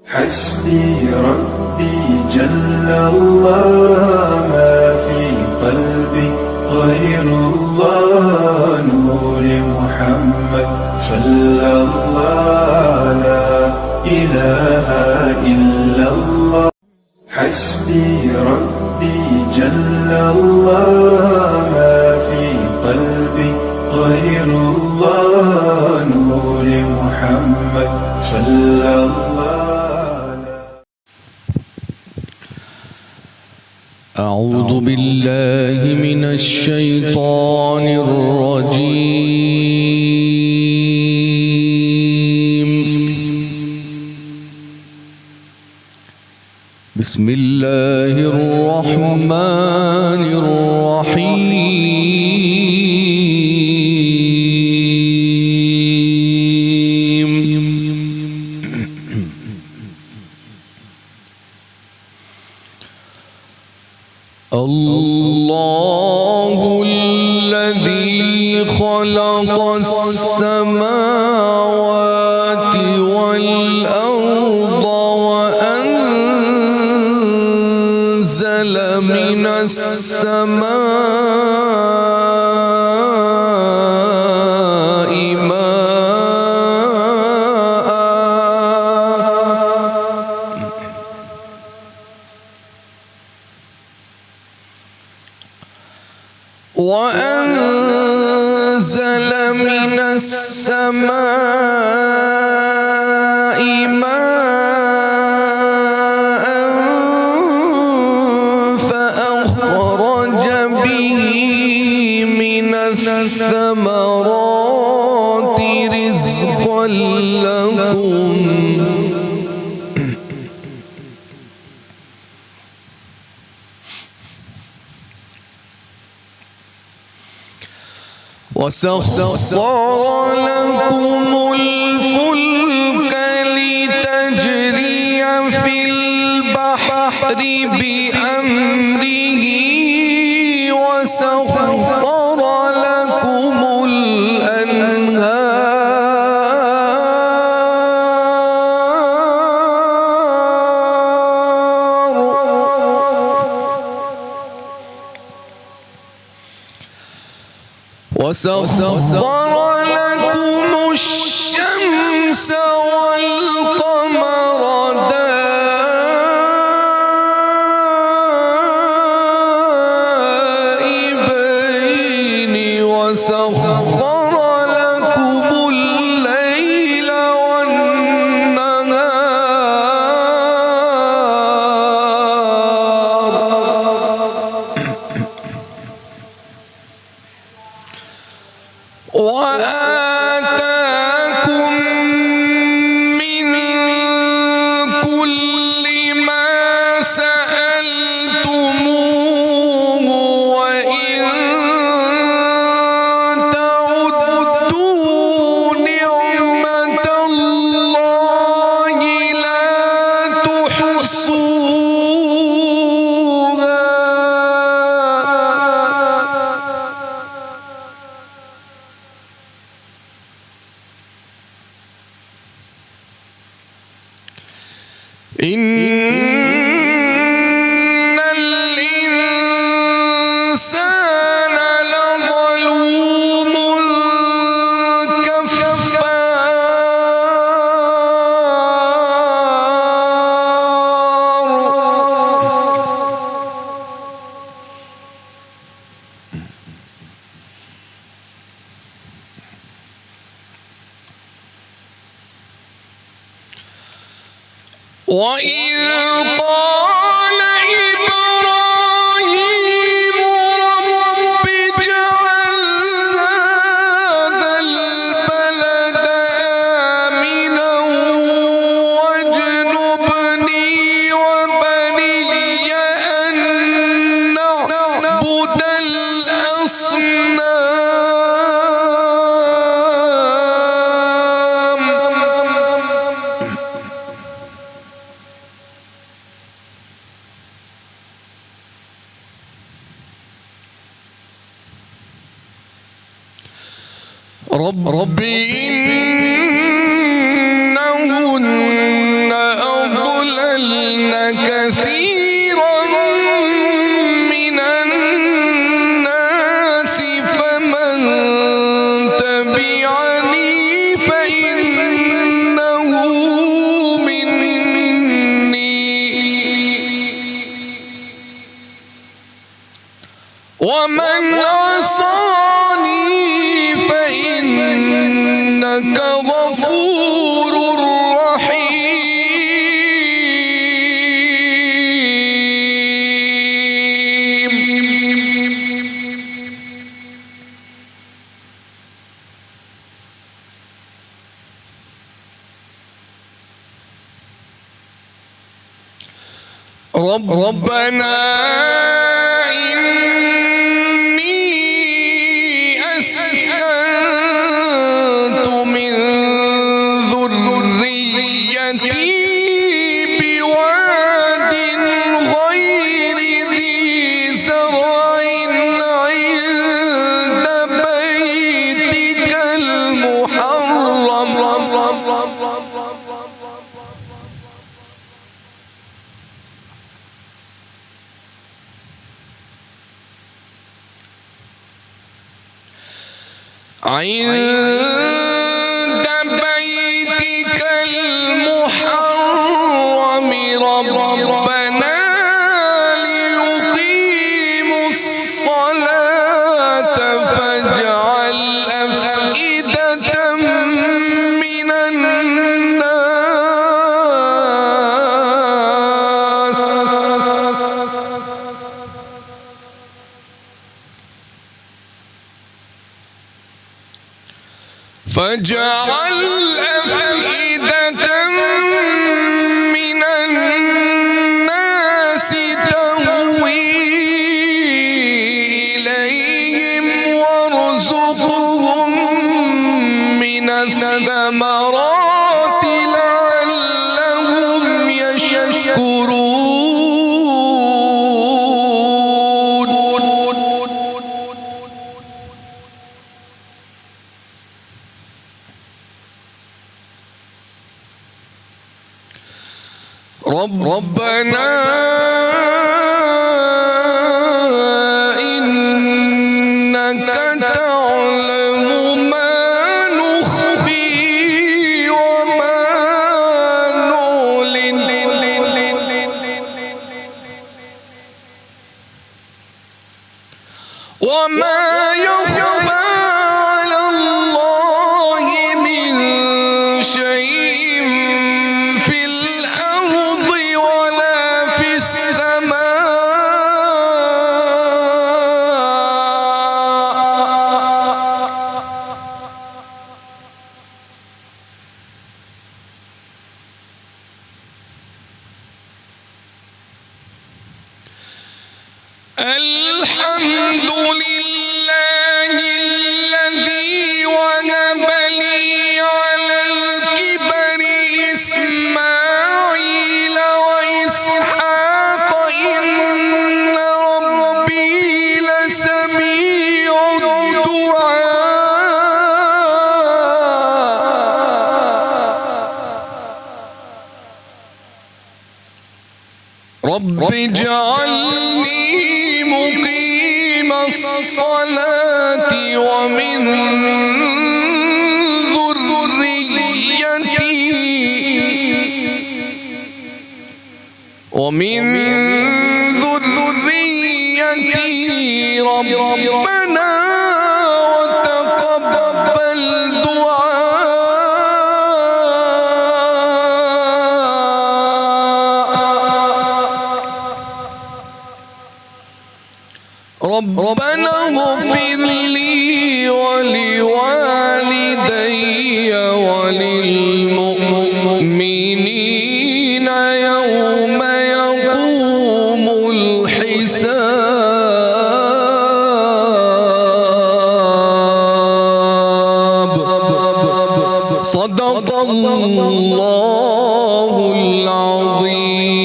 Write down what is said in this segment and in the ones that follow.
حسبي ربي جل الله، ما في قلبي غير الله. نور محمد صلى الله، لا إله إلا الله. حسبي ربي جل الله، ما في قلبي غير الله. نور محمد صلى الله. أعوذ بالله من الشيطان الرجيم. بسم الله الرحمن الرحيم. الله الذي خلق السماوات والأرض وأنزل من السماء ماء وأنزل من السماء ماء فأخرج به من الثمرات رزقا لكم. وسخر لكم الفلك لتجري في البحر بأمره، وسخر لكم الأنهار وسخر لكم الشمس والقمر دائبين، وسخر لكم الليل والنهار، وآتاكم من كل ما سألتموه، وإن تعدوا نعمة الله لا تحصوها. إن الإنسان لظلوم وإذ قال إبراهيم رب اجعل هذا البلد آمنا واجنبني وبني أن نعبد الأصنام. رب إنهن أضللن ومن عصاني فإنك غفور رحيم. ربنا إني أسكنت من ذريتي بواد غير ذي زرع عند بيتك المحرم عند بيتك المحرم ربنا ليقيموا الصلاة فاجعل أفئدة من الناس فاجعل أفئدة من الناس تهوي إليهم وارزقهم من الثمرات لعلهم يشكرون. ربنا إنك تعلم ما نخفي وما نعلن وما يخفى على الله من شيء في الأرض ولا في السماء. الحمد لله الذي وهب لي على الكبر إسماعيل وإسحاق إن ربي لسميع الدعاء. رب اجعلني مقيم الصلاة ومن ذريتي ربنا وتقبل دعاء. ربنا اغفر لي ولوالدي وللمؤمنين يوم يقوم الحساب. صدق الله العظيم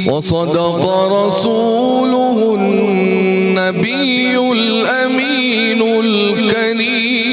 وصدق رسوله النبي الأمين الكريم.